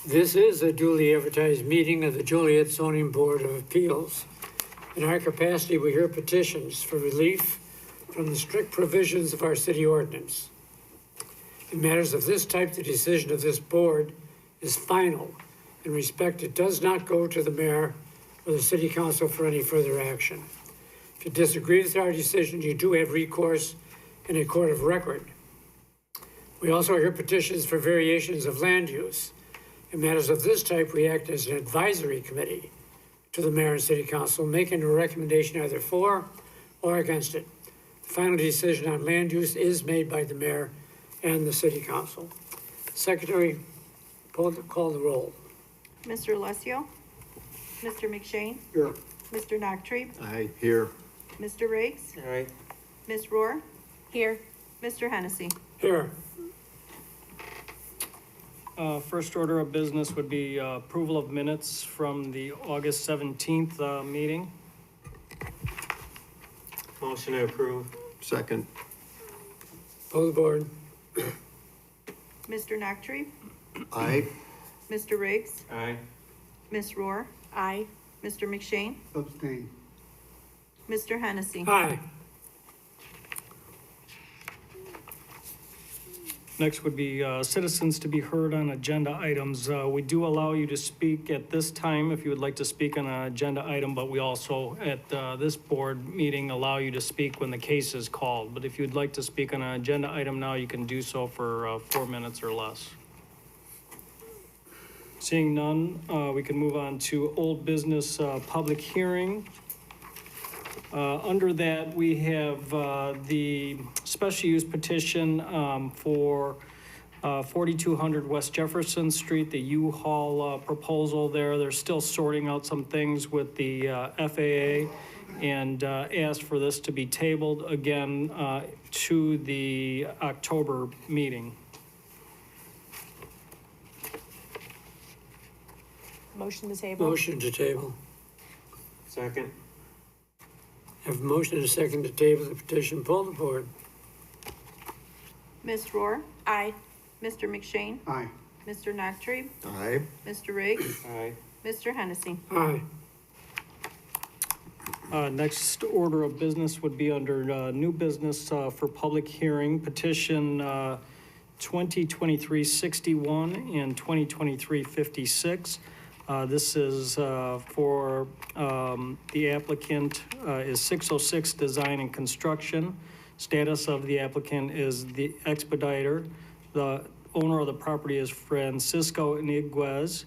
This is a duly advertised meeting of the Joliet Zoning Board of Appeals. In our capacity, we hear petitions for relief from the strict provisions of our city ordinance. In matters of this type, the decision of this board is final. In respect, it does not go to the mayor or the city council for any further action. If you disagree with our decision, you do have recourse in a court of record. We also hear petitions for variations of land use. In matters of this type, we act as an advisory committee to the mayor and city council, making a recommendation either for or against it. The final decision on land use is made by the mayor and the city council. Secretary, call the roll. Mr. Alessio? Mr. McShane? Here. Mr. Noctree? Aye. Here. Mr. Riggs? Aye. Ms. Rohr? Here. Mr. Hennessy? Here. First order of business would be approval of minutes from the August 17th meeting. Motion to approve. Second. Pull the board. Mr. Noctree? Aye. Mr. Riggs? Aye. Ms. Rohr? Aye. Mr. McShane? Abstain. Mr. Hennessy? Aye. Next would be citizens to be heard on agenda items. We do allow you to speak at this time if you would like to speak on an agenda item, but we also at this board meeting allow you to speak when the case is called. But if you'd like to speak on an agenda item now, you can do so for 4 minutes or less. Seeing none, we can move on to old business public hearing. Under that, we have the special use petition for 4200 West Jefferson Street, the U-Haul proposal there. They're still sorting out some things with the FAA and asked for this to be tabled again to the October meeting. Motion to table. Motion to table. Second. Have a motion and a second to table the petition. Pull the board. Ms. Rohr? Aye. Mr. McShane? Aye. Mr. Noctree? Aye. Mr. Riggs? Aye. Mr. Hennessy? Aye. Next order of business would be under new business for public hearing, petition 2023-61 and 2023-56. This is for the applicant is 606 Design and Construction. Status of the applicant is the expediter. The owner of the property is Francisco Iniguez.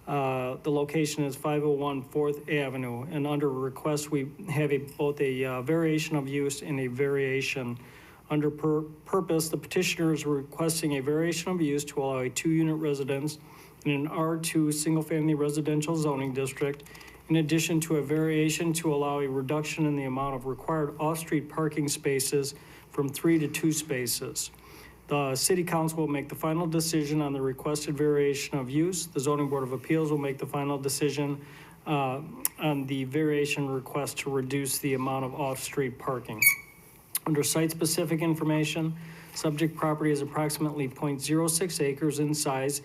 The location is 501 4th Avenue. And under request, we have both a variation of use and a variation. Under purpose, the petitioner is requesting a variation of use to allow a 2-unit residence in an R2 single-family residential zoning district, in addition to a variation to allow a reduction in the amount of required off-street parking spaces from 3 to 2 spaces. The City Council will make the final decision on the requested variation of use. The Zoning Board of Appeals will make the final decision on the variation request to reduce the amount of off-street parking. Under site-specific information, subject property is approximately 0.06 acres in size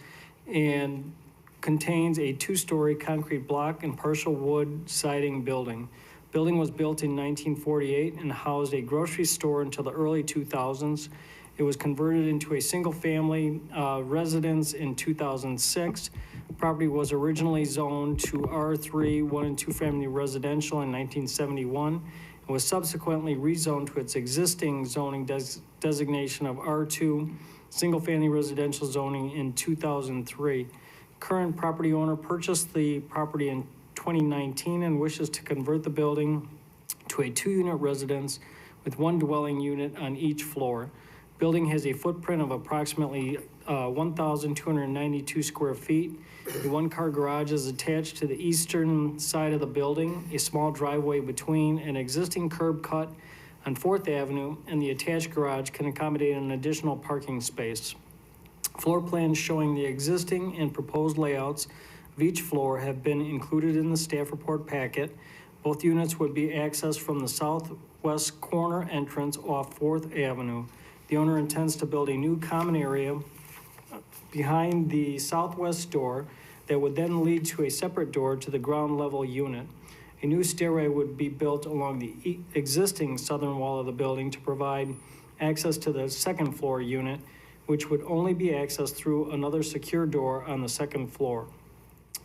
and contains a 2-story concrete block and partial wood siding building. Building was built in 1948 and housed a grocery store until the early 2000s. It was converted into a single-family residence in 2006. The property was originally zoned to R3 1 and 2 family residential in 1971 and was subsequently rezoned to its existing zoning designation of R2 single-family residential zoning in 2003. Current property owner purchased the property in 2019 and wishes to convert the building to a 2-unit residence with 1 dwelling unit on each floor. Building has a footprint of approximately 1,292 square feet. The 1-car garage is attached to the eastern side of the building, a small driveway between an existing curb cut on 4th Avenue, and the attached garage can accommodate an additional parking space. Floor plans showing the existing and proposed layouts of each floor have been included in the staff report packet. Both units would be accessed from the southwest corner entrance off 4th Avenue. The owner intends to build a new common area behind the southwest door that would then lead to a separate door to the ground level unit. A new stairway would be built along the existing southern wall of the building to provide access to the second floor unit, which would only be accessed through another secure door on the second floor.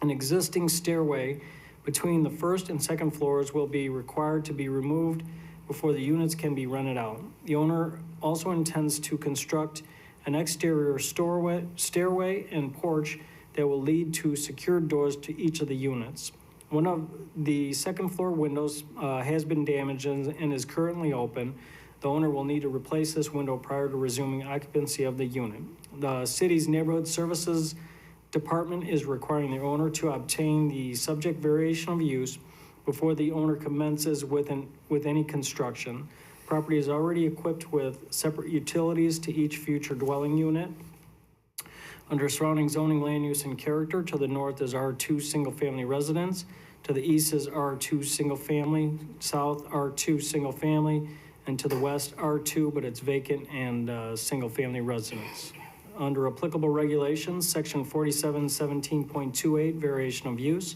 An existing stairway between the first and second floors will be required to be removed before the units can be rented out. The owner also intends to construct an exterior stairway and porch that will lead to secured doors to each of the units. One of the second floor windows has been damaged and is currently open. The owner will need to replace this window prior to resuming occupancy of the unit. The city's Neighborhood Services Department is requiring the owner to obtain the subject variation of use before the owner commences with any construction. Property is already equipped with separate utilities to each future dwelling unit. Under surrounding zoning, land use, and character, to the north is R2 single-family residence. To the east is R2 single-family, south R2 single-family, and to the west R2, but it's vacant and single-family residence. Under applicable regulations, section 4717.28, variation of use,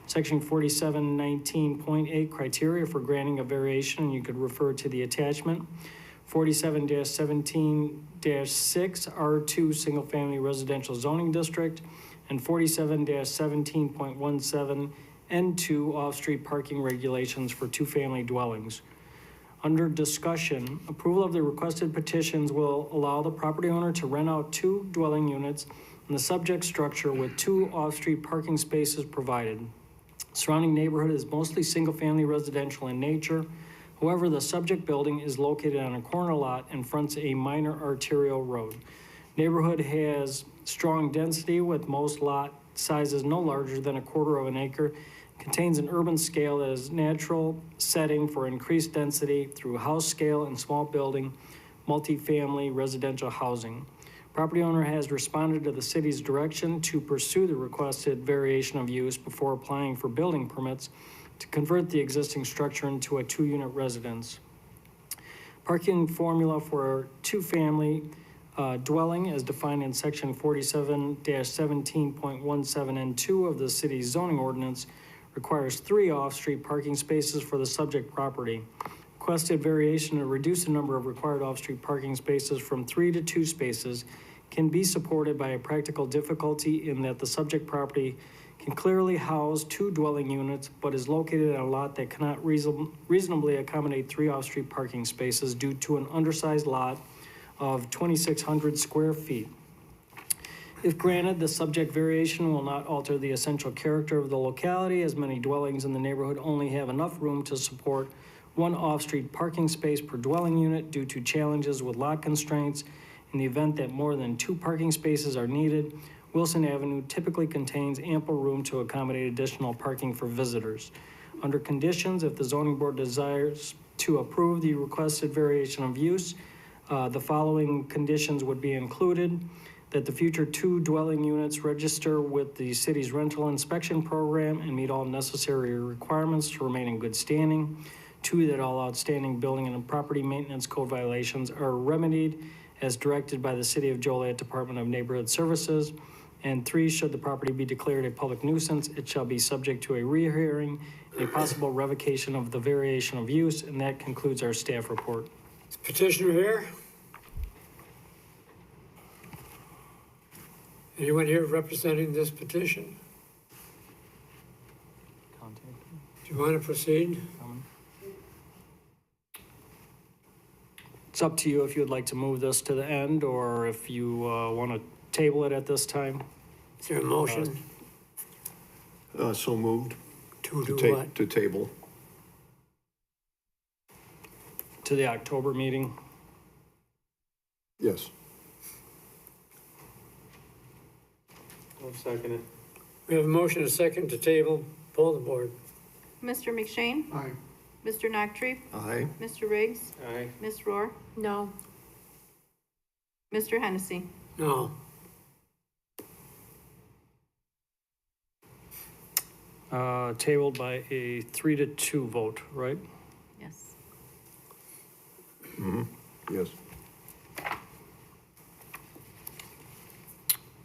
section 4719.8, criteria for granting a variation, and you could refer to the attachment. 47-17-6, R2 single-family residential zoning district, and 47-17.17, N2 off-street parking regulations for two-family dwellings. Under discussion, approval of the requested petitions will allow the property owner to rent out 2 dwelling units in the subject structure with 2 off-street parking spaces provided. Surrounding neighborhood is mostly single-family residential in nature. However, the subject building is located on a corner lot and fronts a minor arterial road. Neighborhood has strong density with most lot sizes no larger than a quarter of an acre. Contains an urban scale that is natural setting for increased density through house scale and small building, multifamily residential housing. Property owner has responded to the city's direction to pursue the requested variation of use before applying for building permits to convert the existing structure into a 2-unit residence. Parking formula for two-family dwelling as defined in section 47-17.17N2 of the city's zoning ordinance requires 3 off-street parking spaces for the subject property. Requested variation to reduce the number of required off-street parking spaces from 3 to 2 spaces can be supported by a practical difficulty in that the subject property can clearly house 2 dwelling units, but is located on a lot that cannot reasonably accommodate 3 off-street parking spaces due to an undersized lot of 2,600 square feet. If granted, the subject variation will not alter the essential character of the locality, as many dwellings in the neighborhood only have enough room to support 1 off-street parking space per dwelling unit due to challenges with lot constraints. In the event that more than 2 parking spaces are needed, Wilson Avenue typically contains ample room to accommodate additional parking for visitors. Under conditions, if the zoning board desires to approve the requested variation of use, the following conditions would be included: that the future 2 dwelling units register with the city's rental inspection program and meet all necessary requirements to remain in good standing. 2, that all outstanding building and property maintenance code violations are remedied as directed by the City of Joliet Department of Neighborhood Services. And 3, should the property be declared a public nuisance, it shall be subject to a rehearing and a possible revocation of the variation of use. And that concludes our staff report. Is petitioner here? Anyone here representing this petition? Do you want to proceed? It's up to you if you would like to move this to the end or if you want to table it at this time. Is there a motion So moved. to do ta- what? To table. To the October meeting. Yes. I'll second it. We have a motion and a second to table. Poll the board. Mr. McShane? Aye. Mr. Noctre? Aye. Mr. Riggs? Aye. Ms. Rohr? No. Mr. Hennessy? No. Tabled by a 3-2 vote, right? Yes. Yes.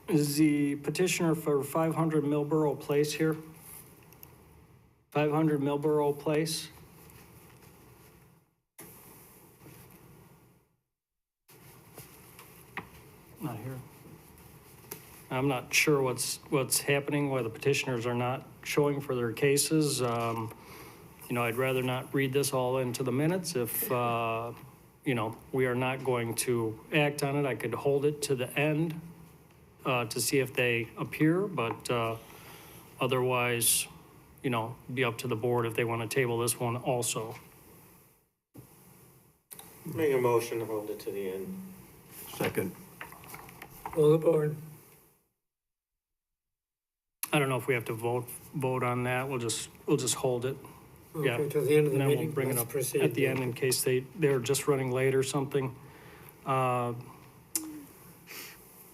Is the petitioner for 500 Millborough Place here? 500 Millborough Place? Not here. I'm not sure what's happening, why the petitioners are not showing for their cases. You know, I'd rather not read this all into the minutes. If, you know, we are not going to act on it, I could hold it to the end to see if they appear, but otherwise, you know, be up to the board if they want to table this one also. Make a motion to hold it to the end. Second. Will the board? I don't know if we have to vote on that. We'll just hold it. Yeah. Okay, till the end of the And then we'll meeting. bring it Let's up proceed. at the end in case they're just running late or something.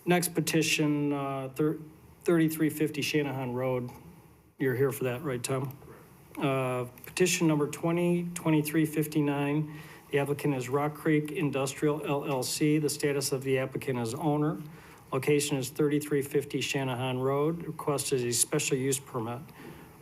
Next petition, 3350 Shanahan Road. You're here for that, right, Tom? Petition number 202359. The applicant is Rock Creek Industrial LLC. The status of the applicant is owner. Location is 3350 Shanahan Road. Request is a special use permit.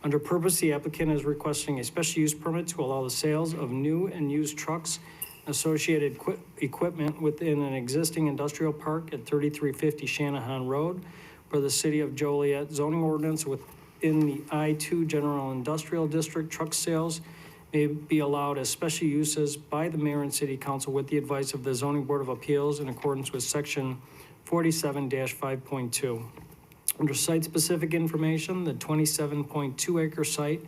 Under purpose, the applicant is requesting a special use permit to allow the sales of new and used trucks, associated equipment within an existing industrial park at 3350 Shanahan Road for the City of Joliet zoning ordinance within the I-2 General Industrial District. Truck sales may be allowed as special uses by the mayor and city council with the advice of the zoning board of appeals in accordance with section 47-5.2. Under site-specific information, the 27.2 acre site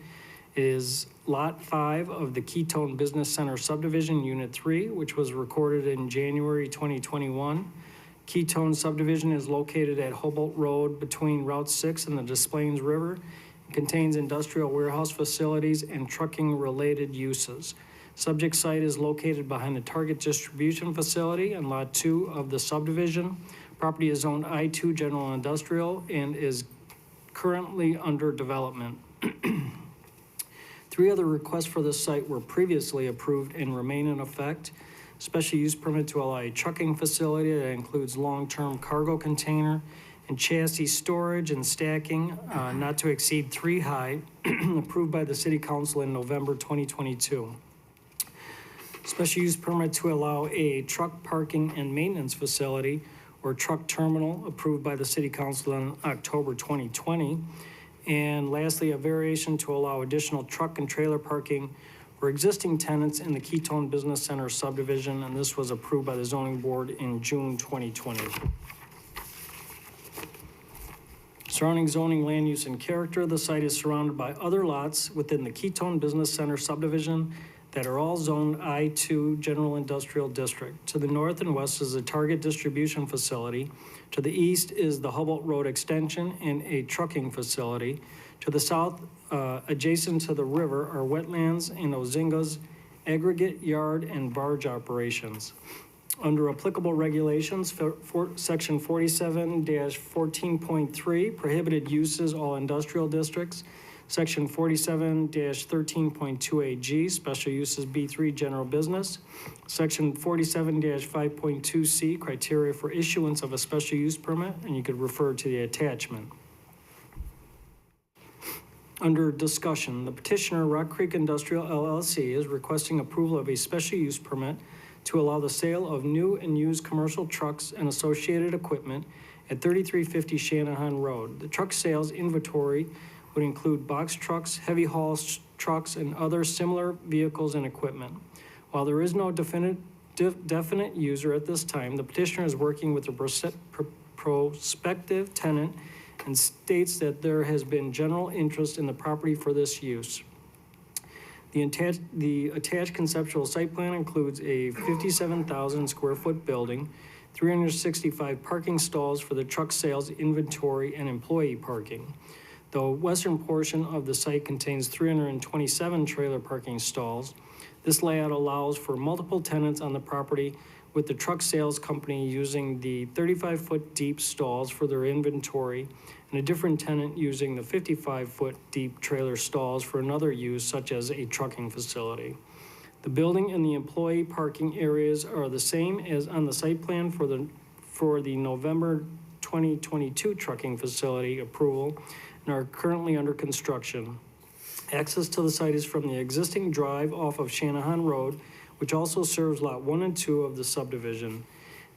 is Lot 5 of the Ketone Business Center subdivision, Unit 3, which was recorded in January 2021. Ketone subdivision is located at Hobart Road between Route 6 and the Des Plaines River. It contains industrial warehouse facilities and trucking-related uses. Subject site is located behind the Target Distribution Facility on Lot 2 of the subdivision. Property is zoned I-2 General Industrial and is currently under development. 3 other requests for this site were previously approved and remain in effect. Special use permit to allow a trucking facility that includes long-term cargo container and chassis storage and stacking, not to exceed 3 high, approved by the City Council in November 2022. Special use permit to allow a truck parking and maintenance facility or truck terminal, approved by the City Council in October 2020. And lastly, a variation to allow additional truck and trailer parking for existing tenants in the Ketone Business Center subdivision, and this was approved by the zoning board in June 2020. Surrounding zoning, land use, and character, the site is surrounded by other lots within the Ketone Business Center subdivision that are all zoned I-2 General Industrial District. To the north and west is the Target Distribution Facility. To the east is the Hubble Road Extension and a trucking facility. To the south, adjacent to the river, are wetlands and Ozinga's aggregate yard and barge operations. Under applicable regulations, section 47-14.3, prohibited uses, all industrial districts. Section 47-13.2AG, special uses B3, general business. Section 47-5.2C, criteria for issuance of a special use permit, and you could refer to the attachment. Under discussion, the petitioner, Rock Creek Industrial LLC, is requesting approval of a special use permit to allow the sale of new and used commercial trucks and associated equipment at 3350 Shanahan Road. The truck sales inventory would include box trucks, heavy haul trucks, and other similar vehicles and equipment. While there is no definite user at this time, the petitioner is working with the prospective tenant and states that there has been general interest in the property for this use. The attached conceptual site plan includes a 57,000 square foot building, 365 parking stalls for the truck sales inventory and employee parking. The western portion of the site contains 327 trailer parking stalls. This layout allows for multiple tenants on the property, with the truck sales company using the 35-foot deep stalls for their inventory and a different tenant using the 55-foot deep trailer stalls for another use, such as a trucking facility. The building and the employee parking areas are the same as on the site plan for the November 2022 trucking facility approval and are currently under construction. Access to the site is from the existing drive off of Shanahan Road, which also serves Lot 1 and 2 of the subdivision.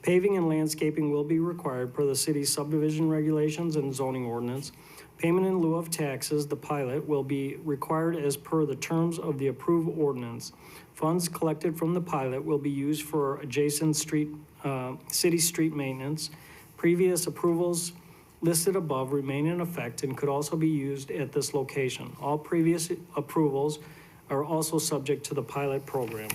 Paving and landscaping will be required per the city's subdivision regulations and zoning ordinance. Payment in lieu of taxes, the pilot, will be required as per the terms of the approved ordinance. Funds collected from the pilot will be used for adjacent city street maintenance. Previous approvals listed above remain in effect and could also be used at this location. All previous approvals are also subject to the pilot program.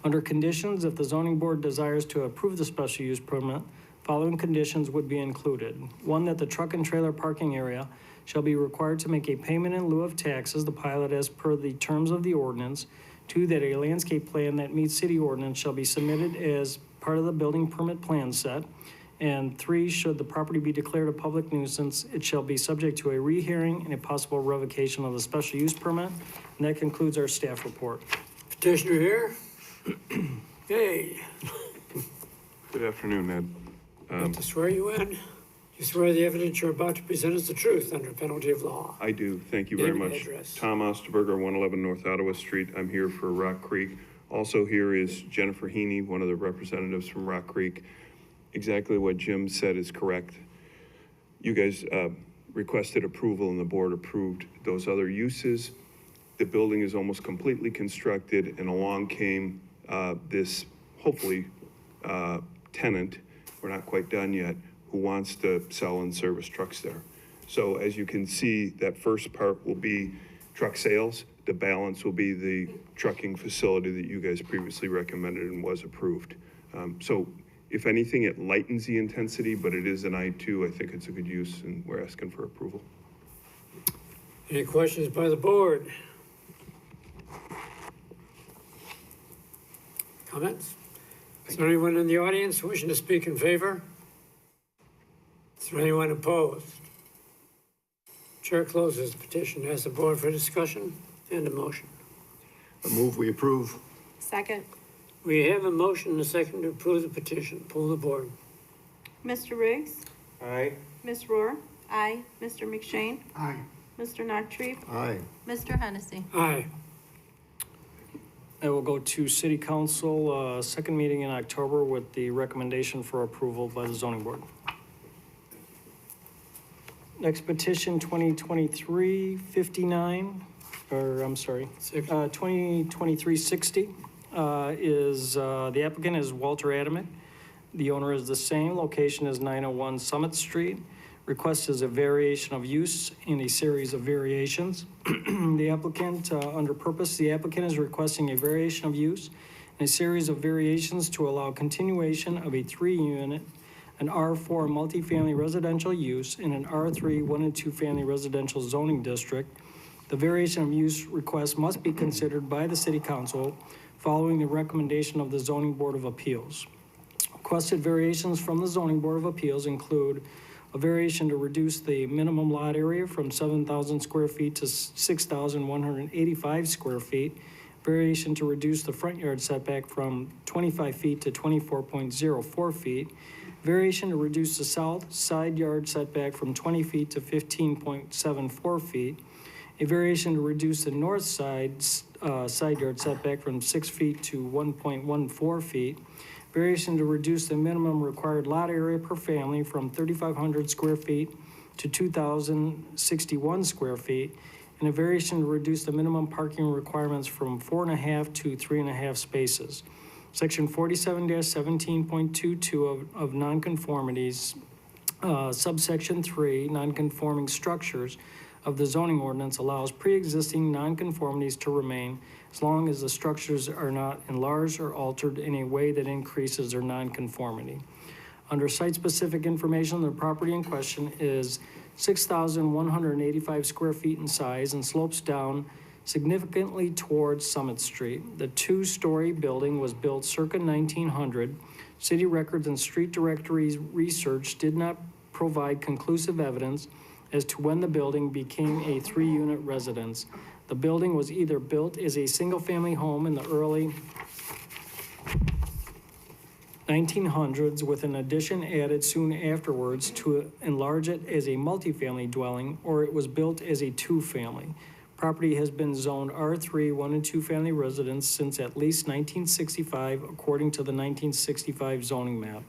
Under conditions, if the zoning board desires to approve the special use permit, following conditions would be included. 1, that the truck and trailer parking area shall be required to make a payment in lieu of taxes, the pilot as per the terms of the ordinance. 2, that a landscape plan that meets city ordinance shall be submitted as part of the building permit plan set. And 3, should the property be declared a public nuisance, it shall be subject to a rehearing and a possible revocation of the special use permit. And that concludes our staff report. Petitioner here? Hey, Good afternoon, Ed. got to swear you in. You swear the evidence you're about to present is the truth under penalty of law. I do, thank you very Name and much. address. Tom Osterberger, 111 North Ottawa Street. I'm here for Rock Creek. Also here is Jennifer Heaney, one of the representatives from Rock Creek. Exactly what Jim said is correct. You guys requested approval and the board approved those other uses. The building is almost completely constructed and along came this, hopefully, tenant, we're not quite done yet, who wants to sell and service trucks there. So as you can see, that first part will be truck sales. The balance will be the trucking facility that you guys previously recommended and was approved. So if anything, it lightens the intensity, but it is an I-2. I think it's a good use and we're asking for approval. Any questions by the board? Comments? Is there anyone in the audience wishing to speak in favor? Is there anyone opposed? Chair closes the petition. Ask the board for discussion and a motion. I move we approve. Second. We have a motion and a second to approve the petition. Pull the board. Mr. Riggs? Aye. Ms. Rohr? Aye. Mr. McShane? Aye. Mr. Nachtrief? Aye. Mr. Hennessy? Aye. I will go to city council, second meeting in October with the recommendation for approval by the zoning board. Next petition, 2023-59, or I'm sorry, 2023-60 is, the applicant is Walter Adamick. The owner is the same. Location is 901 Summit Street. Request is a variation of use in a series of variations. The applicant, under purpose, the applicant is requesting a variation of use in a series of variations to allow continuation of a 3-unit, an R4 multifamily residential use in an R3 1 and 2 family residential zoning district. The variation of use request must be considered by the city council following the recommendation of the zoning board of appeals. Requested variations from the zoning board of appeals include a variation to reduce the minimum lot area from 7,000 square feet to 6,185 square feet, variation to reduce the front yard setback from 25 feet to 24.04 feet, variation to reduce the south side yard setback from 20 feet to 15.74 feet, a variation to reduce the north side side yard setback from 6 feet to 1.14 feet, variation to reduce the minimum required lot area per family from 3,500 square feet to 2,061 square feet, and a variation to reduce the minimum parking requirements from 4.5 to 3.5 spaces. Section 47-17.22 of nonconformities, subsection 3, nonconforming structures of the zoning ordinance allows pre-existing nonconformities to remain as long as the structures are not enlarged or altered in a way that increases their nonconformity. Under site-specific information, the property in question is 6,185 square feet in size and slopes down significantly towards Summit Street. The 2-story building was built circa 1900. City records and street directory research did not provide conclusive evidence as to when the building became a 3-unit residence. The building was either built as a single-family home in the early 1900s, with an addition added soon afterwards to enlarge it as a multifamily dwelling, or it was built as a two-family. Property has been zoned R3, 1 and 2 family residence since at least 1965, according to the 1965 zoning map.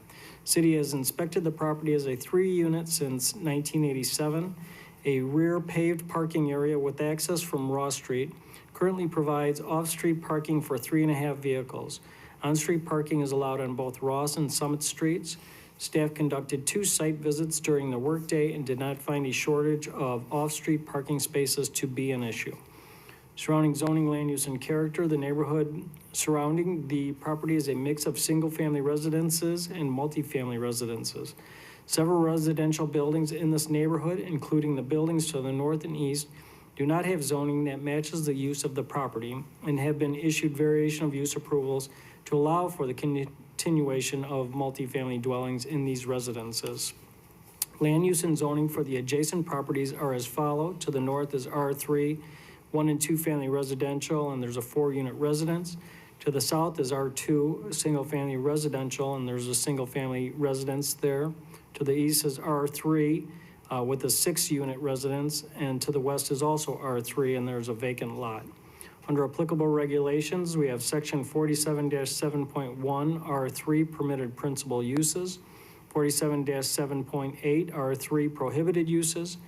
City has inspected the property as a 3-unit since 1987. A rear paved parking area with access from Ross Street currently provides off-street parking for 3.5 vehicles. On-street parking is allowed on both Ross and Summit Streets. Staff conducted 2 site visits during the workday and did not find a shortage of off-street parking spaces to be an issue. Surrounding zoning, land use, and character, the neighborhood surrounding the property is a mix of single-family residences and multifamily residences. Several residential buildings in this neighborhood, including the buildings to the north and east, do not have zoning that matches the use of the property and have been issued variation of use approvals to allow for the continuation of multifamily dwellings in these residences. Land use and zoning for the adjacent properties are as follows. To the north is R3, 1 and 2 family residential, and there's a 4-unit residence. To the south is R2, single family residential, and there's a single family residence there. To the east is R3 with a 6-unit residence, and to the west is also R3, and there's a vacant lot. Under applicable regulations, we have section 47-7.1, R3, permitted principal uses, 47-7.8, R3, prohibited uses,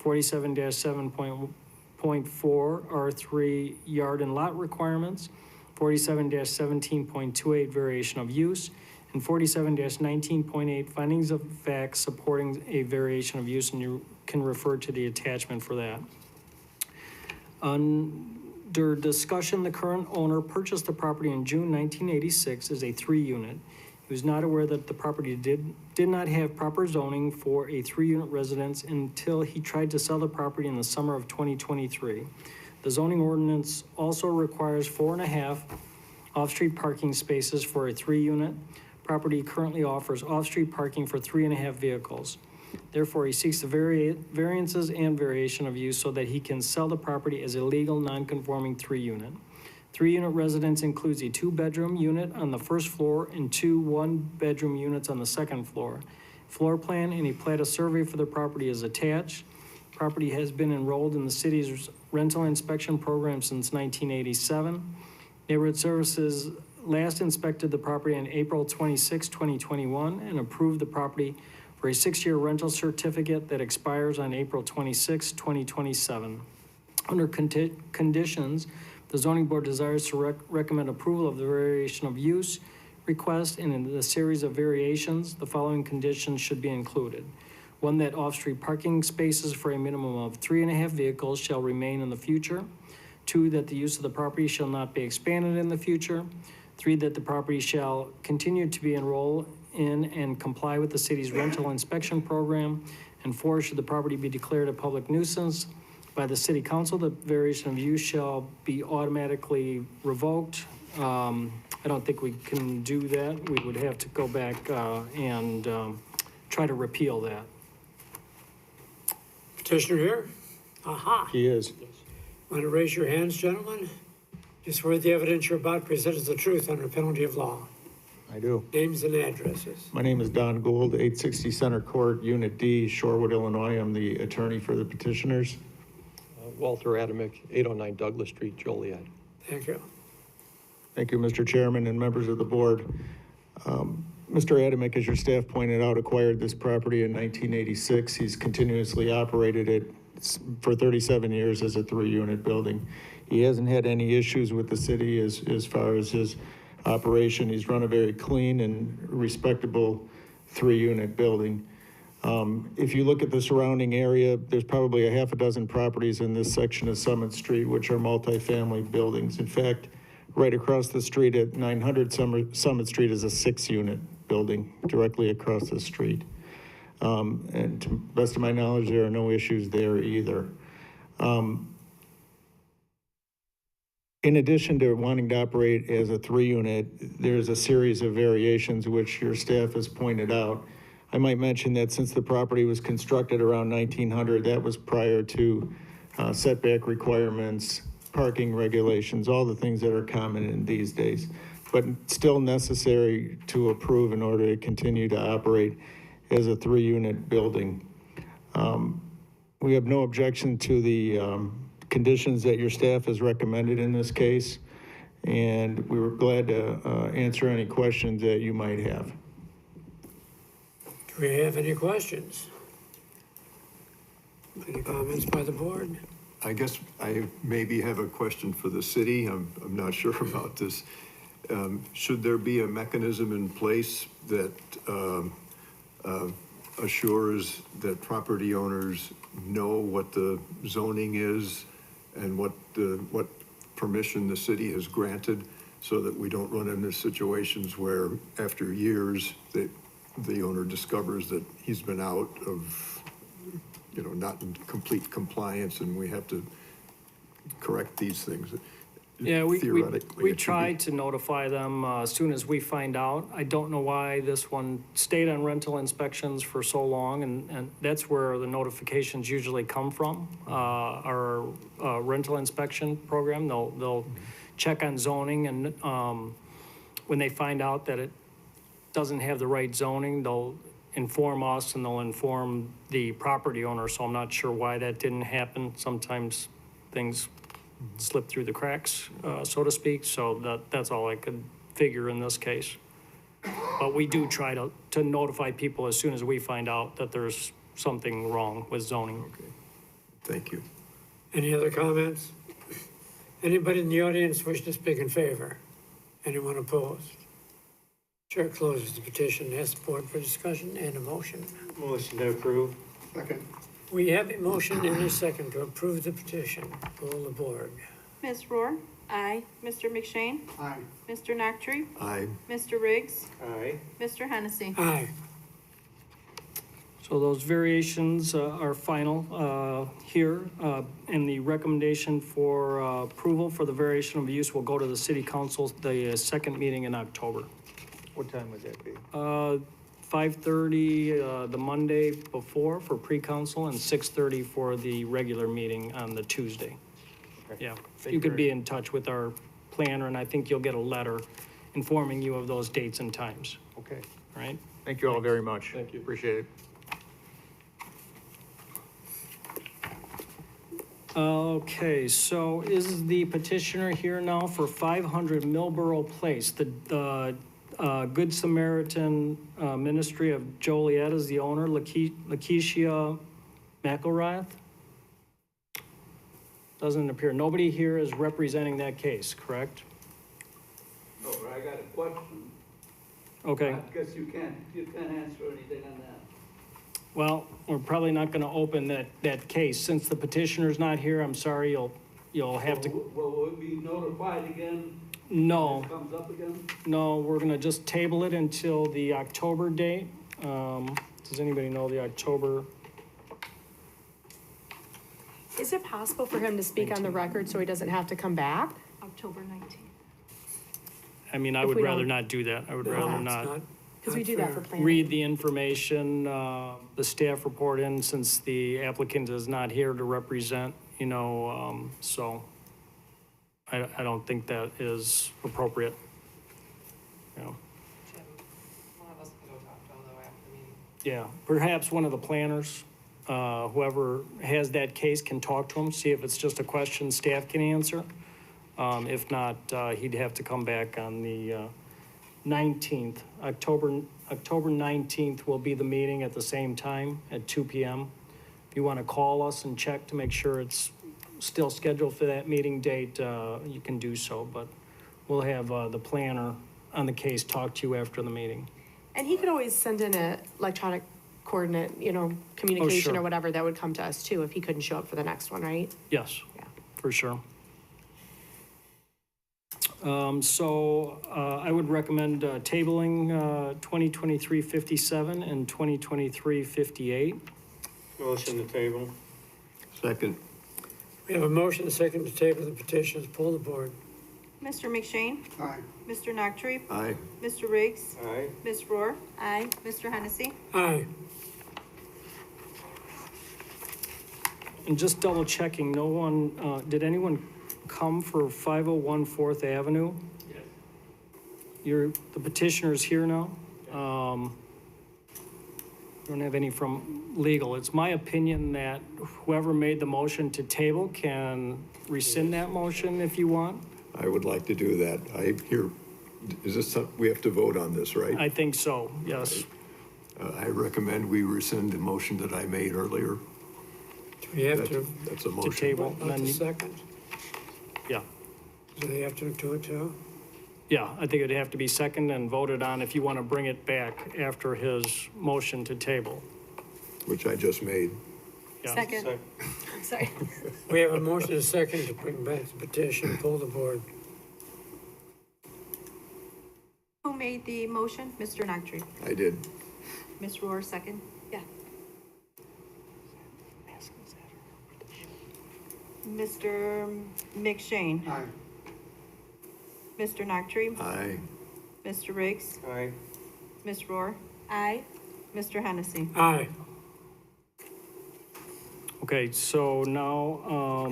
47-7.4, R3, yard and lot requirements, 47-17.28, variation of use, and 47-19.8, findings of facts supporting a variation of use, and you can refer to the attachment for that. Under discussion, the current owner purchased the property in June 1986 as a 3-unit. He was not aware that the property did not have proper zoning for a 3-unit residence until he tried to sell the property in the summer of 2023. The zoning ordinance also requires 4.5 off-street parking spaces for a 3-unit. Property currently offers off-street parking for 3.5 vehicles. Therefore, he seeks the variances and variation of use so that he can sell the property as a legal, non-conforming 3-unit. 3-unit residence includes a 2-bedroom unit on the first floor and 2 1-bedroom units on the second floor. Floor plan and a plat of survey for the property is attached. Property has been enrolled in the city's rental inspection program since 1987. Neighborhood Services last inspected the property on April 26, 2021, and approved the property for a 6-year rental certificate that expires on April 26, 2027. Under conditions, the zoning board desires to recommend approval of the variation of use request, and in the series of variations, the following conditions should be included. 1, that off-street parking spaces for a minimum of 3.5 vehicles shall remain in the future. 2, that the use of the property shall not be expanded in the future. 3, that the property shall continue to be enrolled in and comply with the city's rental inspection program. And 4, should the property be declared a public nuisance by the city council, the variation of use shall be automatically revoked. I don't think we can do that. We would have to go back and try to repeal that. Petitioner here? Aha. He is. Want to raise your hands, gentlemen? You swear the evidence you're about to present is the truth under penalty of law. I do. Names and addresses. My name is Don Gould, 860 Center Court, Unit D, Shorewood, Illinois. I'm the attorney for the petitioners. Walter Adamick, 809 Douglas Street, Joliet. Thank you. Thank you, Mr. Chairman and members of the board. Mr. Adamick, as your staff pointed out, acquired this property in 1986. He's continuously operated it for 37 years as a 3-unit building. He hasn't had any issues with the city as far as his operation. He's run a very clean and respectable 3-unit building. If you look at the surrounding area, there's probably a half a dozen properties in this section of Summit Street, which are multifamily buildings. In fact, right across the street at 900 Summit Street is a 6-unit building directly across the street. And to the best of my knowledge, there are no issues there either. In addition to wanting to operate as a 3-unit, there's a series of variations which your staff has pointed out. I might mention that since the property was constructed around 1900, that was prior to setback requirements, parking regulations, all the things that are common in these days. but still necessary to approve in order to continue to operate as a 3-unit building. We have no objection to the conditions that your staff has recommended in this case, and we were glad to answer any questions that you might have. Do we have any questions? Any comments by the board? I guess I maybe have a question for the city. I'm not sure about this. Should there be a mechanism in place that assures that property owners know what the zoning is and what permission the city has granted, so that we don't run into situations where after years the owner discovers that he's been out of, not in complete compliance, and we have to correct these things? Yeah, Theoretically, we it should try be- to notify them as soon as we find out. I don't know why this one stayed on rental inspections for so long, and that's where the notifications usually come from. Our rental inspection program, they'll check on zoning, and when they find out that it doesn't have the right zoning, they'll inform us and they'll inform the property owner, so I'm not sure why that didn't happen. Sometimes things slip through the cracks, so to speak, so that's all I could figure in this case. But we do try to notify people as soon as we find out that there's something wrong with zoning. Okay, thank you. Any other comments? Anybody in the audience wish to speak in favor? Anyone opposed? Chair closes the petition, asks the board for discussion and a motion. Motion to approve. We have a motion and a second to approve the petition. Poll the board. Ms. Rohr? Aye. Mr. McShane? Aye. Mr. Noctry? Aye. Mr. Riggs? Aye. Mr. Hennessy? Aye. So those variations are final here, and the recommendation for approval for the variation of use will go to the city council, the second meeting in October. What time would that be? 5:30 the Monday before for pre-council, and 6:30 for the regular meeting on the Tuesday. Okay. Yeah, Thank you could very- be in touch with our planner, and I think you'll get a letter informing you of those dates and times, Okay, all right? Thank you all very much. Thank you. Appreciate it. Okay, so is the petitioner here now for 500 Millborough Place? The Good Samaritan Ministry of Joliet is the owner, Lakeisha McElrath? Doesn't appear. Nobody here is representing that case, correct? No, but I got a question. Okay, I guess you can't answer anything on that. well, we're probably not going to open that case. Since the petitioner's not here, I'm sorry, you'll have to, Will we be notified again? no. When it comes up again? No, we're gonna just table it until the October date. Does anybody know the October? Is it possible for him to speak on the record so he doesn't have to come back? October 19th. I mean, I If would we rather don't- not do that. I would No, rather it's not Because we do that for fair. planning. read the information, the staff report in, since the applicant is not here to represent, so I don't think that is appropriate. You know. One of us can go talk to him though after the meeting. Yeah, perhaps one of the planners, whoever has that case, can talk to him, see if it's just a question staff can answer. If not, he'd have to come back on the 19th. October 19th will be the meeting at the same time at 2 p.m. If you want to call us and check to make sure it's still scheduled for that meeting date, you can do so, but we'll have the planner on the case talk to you after the meeting. And he could always send in a electronic coordinate, communication sure. or whatever that would come to us too if he couldn't show up for the next one, right? Yes, Yeah. for sure. So I would recommend tabling 2023-57 and 2023-58. Motion to table. Second. We have a motion, a second to table the petitions. Poll the board. Mr. McShane? Aye. Mr. Noctry? Aye. Mr. Riggs? Aye. Ms. Rohr? Aye. Mr. Hennessy? Aye. And just double checking, no one, did anyone come for 501 Fourth Avenue? the petitioner's here now. Don't have any from legal. It's my opinion that whoever made the motion to table can rescind that motion if you want. I would like to do that. I hear, is this, we have to vote on this, right? I think so, yes. I recommend we rescind the motion that I made earlier. Do we have to, That's a To motion. table. not the second? Yeah, Do they have to do it too? yeah, I think it'd have to be second and voted on if you want to bring it back after his motion to table. Which I just made. Yeah. Second. Sorry. We have a motion and a second to bring back the petition, pull the board. Who made the motion? Mr. Noctre. I did. Ms. Rohr, second. Yeah. Mr. McShane. Aye. Mr. Noctre. Aye. Mr. Riggs. Aye. Ms. Rohr. Aye. Mr. Hennessy. Aye. Okay, so now,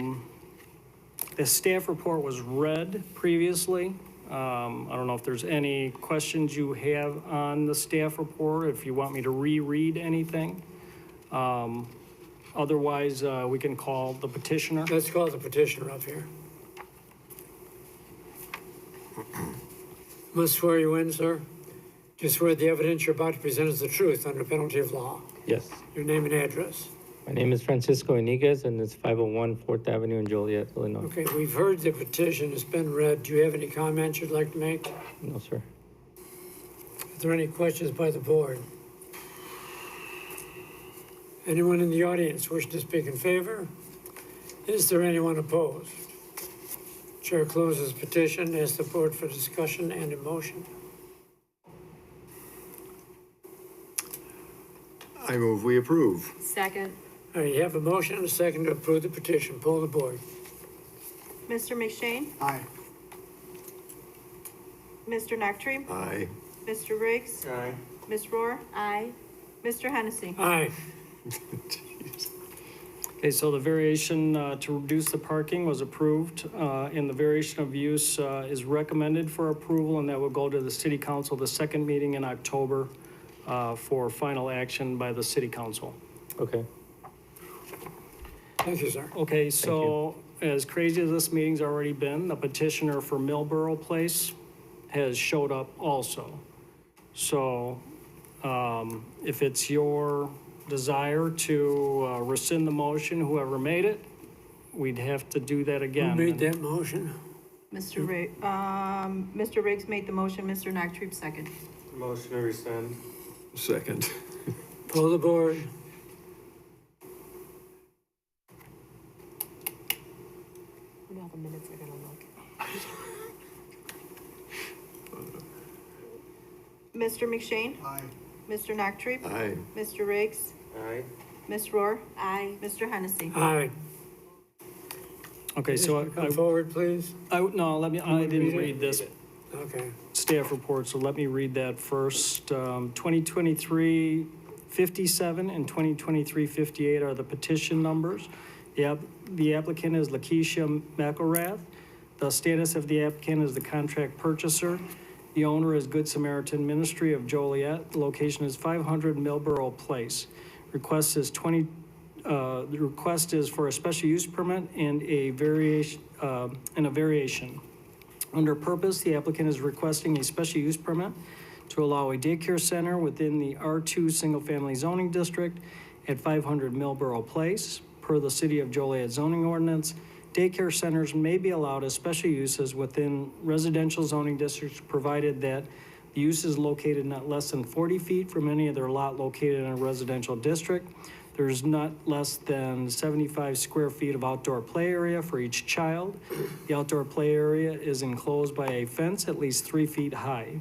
the staff report was read previously. I don't know if there's any questions you have on the staff report, if you want me to reread anything. Otherwise, we can call the petitioner. Let's call the petitioner up here. Must swear you in, sir. Do you swear the evidence you're about to present is the truth under penalty of law? Yes. Your name and address. My name is Francisco Iniguez, and it's 501 4th Avenue in Joliet, Illinois. Okay, we've heard the petition. It's been read. Do you have any comments you'd like to make? No, sir. Are there any questions by the board? Anyone in the audience wish to speak in favor? Is there anyone opposed? Chair closes petition, asks the board for discussion and a motion. I move we approve. Second. All right, you have a motion and a second to approve the petition. Pull the board. Mr. McShane. Aye. Mr. Noctre. Aye. Mr. Riggs. Aye. Ms. Rohr. Aye. Mr. Hennessy. Aye. Okay, so the variation to reduce the parking was approved, and the variation of use is recommended for approval, and that will go to the city council, the second meeting in October, for final action by the city council. Okay. Thank you, sir. Okay, so as crazy as this meeting's already been, the petitioner for Millboro Place has showed up also. So if it's your desire to rescind the motion, whoever made it, we'd have to do that Who again. made that motion? Mr. Riggs made the motion. Mr. Noctre, second. Motion to rescind. Second. Pull the board. Now the minutes are gonna look. Mr. McShane. Aye. Mr. Noctre. Aye. Mr. Riggs. Aye. Ms. Rohr. Aye. Mr. Hennessy. Aye. Okay, so Come forward, please. I didn't read this Okay. staff report, so let me read that first. 2023-57 and 2023-58 are the petition numbers. The applicant is Lakeisha McElrath. The status of the applicant is the contract purchaser. The owner is Good Samaritan Ministry of Joliet. The location is 500 Millboro Place. The request is for a special use permit and a variation. Under purpose, the applicant is requesting a special use permit to allow a daycare center within the R2 Single Family Zoning District at 500 Millboro Place. Per the City of Joliet zoning ordinance, daycare centers may be allowed as special uses within residential zoning districts, provided that the use is located not less than 40 feet from any other lot located in a residential district. There's not less than 75 square feet of outdoor play area for each child. The outdoor play area is enclosed by a fence at least 3 feet high.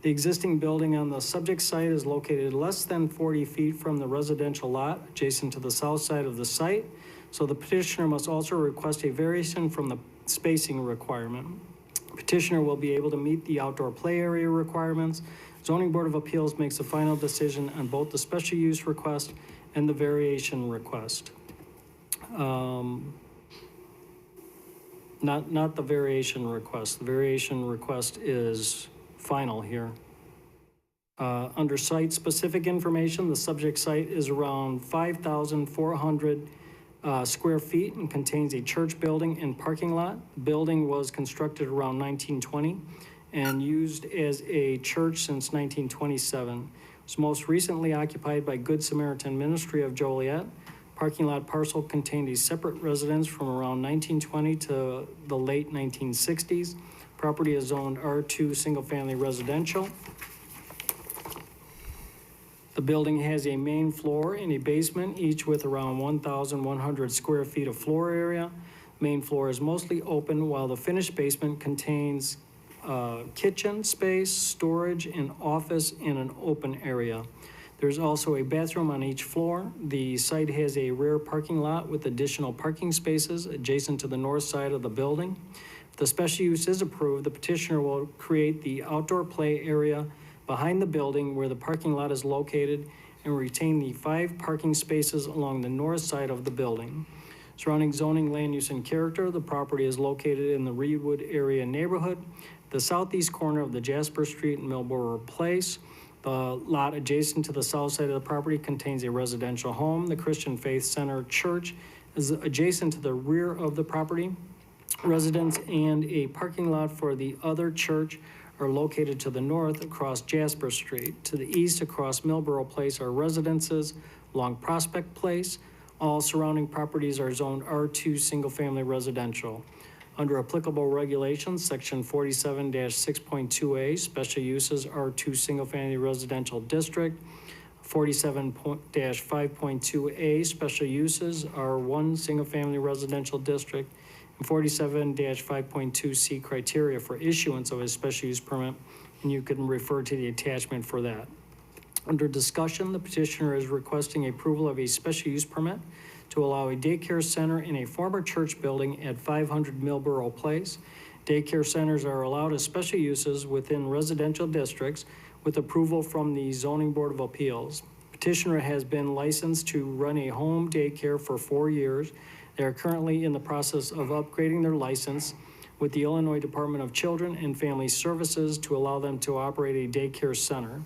The existing building on the subject site is located less than 40 feet from the residential lot adjacent to the south side of the site. So the petitioner must also request a variation from the spacing requirement. Petitioner will be able to meet the outdoor play area requirements. Zoning Board of Appeals makes a final decision on both the special use request and the variation request. Not the variation request. The variation request is final here. Under site-specific information, the subject site is around 5,400 square feet and contains a church building and parking lot. The building was constructed around 1920 and used as a church since 1927. It was most recently occupied by Good Samaritan Ministry of Joliet. Parking lot parcel contained a separate residence from around 1920 to the late 1960s. Property is zoned R2 single-family residential. The building has a main floor and a basement, each with around 1,100 square feet of floor area. Main floor is mostly open, while the finished basement contains kitchen space, storage, and office in an open area. There's also a bathroom on each floor. The site has a rear parking lot with additional parking spaces adjacent to the north side of the building. If the special use is approved, the petitioner will create the outdoor play area behind the building where the parking lot is located and retain the 5 parking spaces along the north side of the building. Surrounding zoning, land use, and character, the property is located in the Reedwood area neighborhood, the southeast corner of the Jasper Street and Millborough Place. The lot adjacent to the south side of the property contains a residential home. The Christian Faith Center Church is adjacent to the rear of the property. Residence and a parking lot for the other church are located to the north across Jasper Street. To the east across Millborough Place are residences along Prospect Place. All surrounding properties are zoned R2 single-family residential. Under applicable regulations, section 47-6.2A, special uses R2 single-family residential district. 47-5.2A, special uses R1 single-family residential district. 47-5.2C criteria for issuance of a special use permit, and you can refer to the attachment for that. Under discussion, the petitioner is requesting approval of a special use permit to allow a daycare center in a former church building at 500 Millborough Place. Daycare centers are allowed as special uses within residential districts with approval from the Zoning Board of Appeals. Petitioner has been licensed to run a home daycare for 4 years. They are currently in the process of upgrading their license with the Illinois Department of Children and Family Services to allow them to operate a daycare center.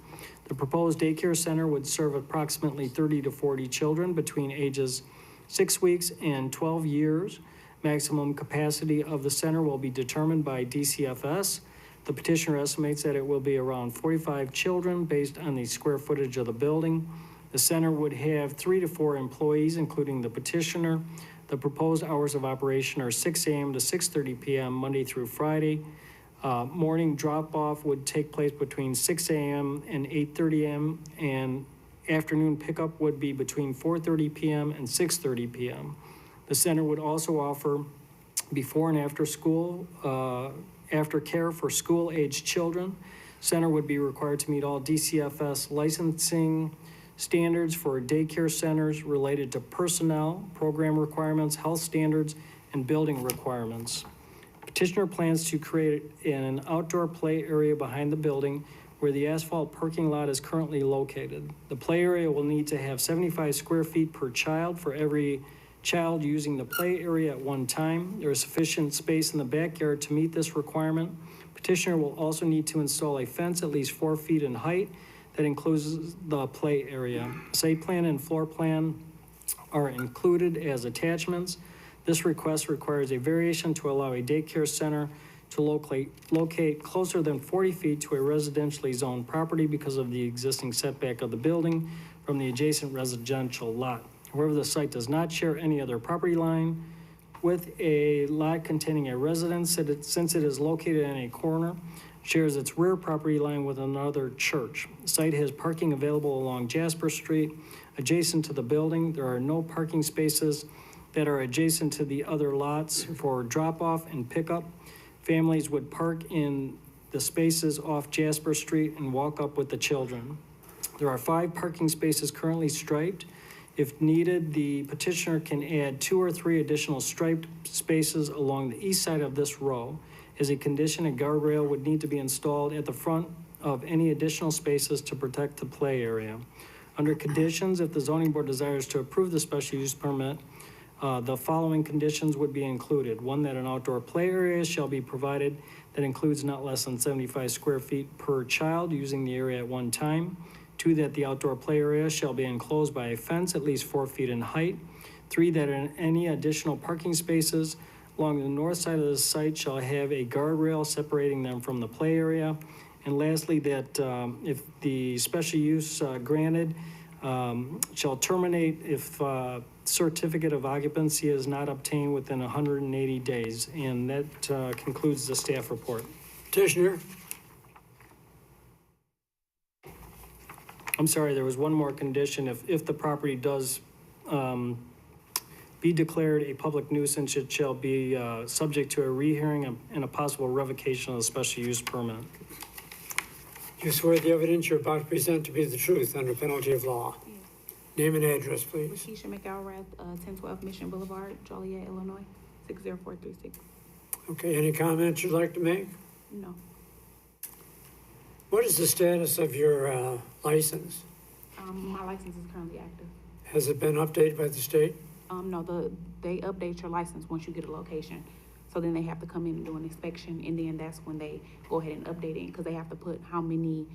The proposed daycare center would serve approximately 30 to 40 children between ages 6 weeks and 12 years. Maximum capacity of the center will be determined by DCFS. The petitioner estimates that it will be around 45 children based on the square footage of the building. The center would have 3 to 4 employees, including the petitioner. The proposed hours of operation are 6 a.m. to 6:30 p.m. Monday through Friday. Morning drop-off would take place between 6 a.m. and 8:30 a.m., and afternoon pickup would be between 4:30 p.m. and 6:30 p.m. The center would also offer before and after school, after care for school-aged children. Center would be required to meet all DCFS licensing standards for daycare centers related to personnel, program requirements, health standards, and building requirements. Petitioner plans to create an outdoor play area behind the building where the asphalt parking lot is currently located. The play area will need to have 75 square feet per child for every child using the play area at one time. There is sufficient space in the backyard to meet this requirement. Petitioner will also need to install a fence at least 4 feet in height that includes the play area. Site plan and floor plan are included as attachments. This request requires a variation to allow a daycare center to locate closer than 40 feet to a residentially zoned property because of the existing setback of the building from the adjacent residential lot. However, the site does not share any other property line with a lot containing a residence since it is located in a corner. Shares its rear property line with another church. The site has parking available along Jasper Street. Adjacent to the building, there are no parking spaces that are adjacent to the other lots for drop-off and pickup. Families would park in the spaces off Jasper Street and walk up with the children. There are 5 parking spaces currently striped. If needed, the petitioner can add 2 or 3 additional striped spaces along the east side of this row. As a condition, a guardrail would need to be installed at the front of any additional spaces to protect the play area. Under conditions, if the zoning board desires to approve the special use permit, The following conditions would be included. One, that an outdoor play area shall be provided that includes not less than 75 square feet per child using the area at one time. Two, that the outdoor play area shall be enclosed by a fence at least 4 feet in height. Three, that any additional parking spaces along the north side of the site shall have a guardrail separating them from the play area. And lastly, that if the special use granted shall terminate if certificate of occupancy is not obtained within 180 days. And that concludes the staff report. Petitioner, I'm sorry, there was one more condition. If the property does be declared a public nuisance, it shall be subject to a rehearing and a possible revocation of the special use permit. you swear the evidence you're about to present to be the truth under penalty of law. Name and address, please. Keisha McElrath, 1012 Mission Boulevard, Joliet, Illinois, 60436. Okay, any comments you'd like to make? No. What is the status of your license? My license is currently active. Has it been updated by the state? No, they update your license once you get a location. So then they have to come in and do an inspection, and then that's when they go ahead and update it, because they have to put how many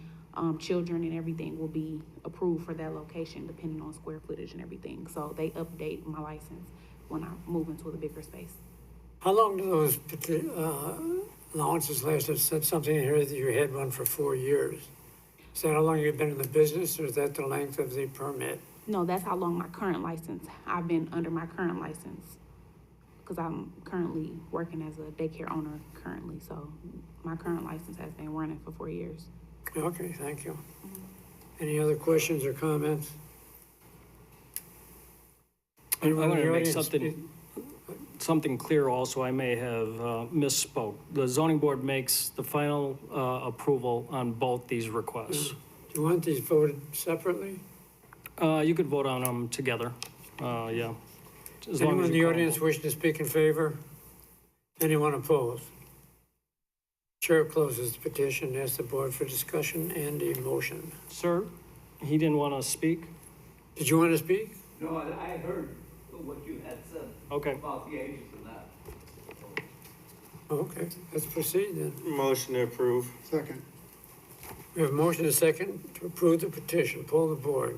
children and everything will be approved for that location, depending on square footage and everything. So they update my license when I move into the bigger space. How long do those allowances last? It said something in here that you had one for 4 years. Is that how long you've been in the business, or is that the length of the permit? No, that's how long my current license, I've been under my current license, because I'm currently working as a daycare owner currently. So my current license has been running for 4 years. Okay, thank you. Any other questions or comments? I Anyone in want the to make audience? something clear also. I may have misspoke. The zoning board makes the final approval on both these requests. Do you want these voted separately? You could vote on them together, yeah. As long Anyone as in you the call audience them. wishing to speak in favor? Anyone opposed? Chair closes the petition and asks the board for discussion and a motion. Sir, he didn't want to speak? Did you want to speak? No, I heard what you had said Okay. about the ages and that. Okay, let's proceed then. Motion to approve. Second. We have a motion and a second to approve the petition. Poll the board.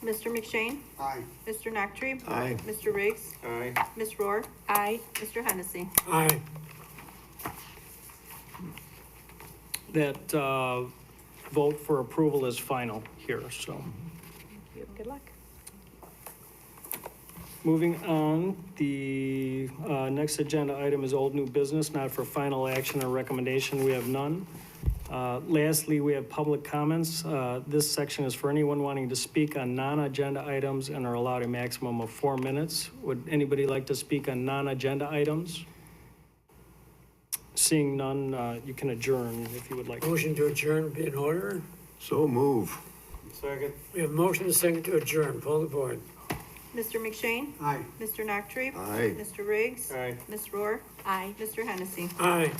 Mr. McShane? Aye. Mr. Nactree? Aye. Mr. Riggs? Aye. Ms. Rohr? Aye. Mr. Hennessy? Aye. That vote for approval is final here, so. Good luck. Moving on, the next agenda item is old new business, not for final action or recommendation. We have none. Lastly, we have public comments. This section is for anyone wanting to speak on non-agenda items and are allowed a maximum of 4 minutes. Would anybody like to speak on non-agenda items? Seeing none, you can adjourn if you would like. Motion to adjourn be in order. So move. Second. We have a motion and a second to adjourn. Poll the board. Mr. McShane? Aye. Mr. Nactree? Aye. Mr. Riggs? Aye. Ms. Rohr? Aye. Mr. Hennessy? Aye.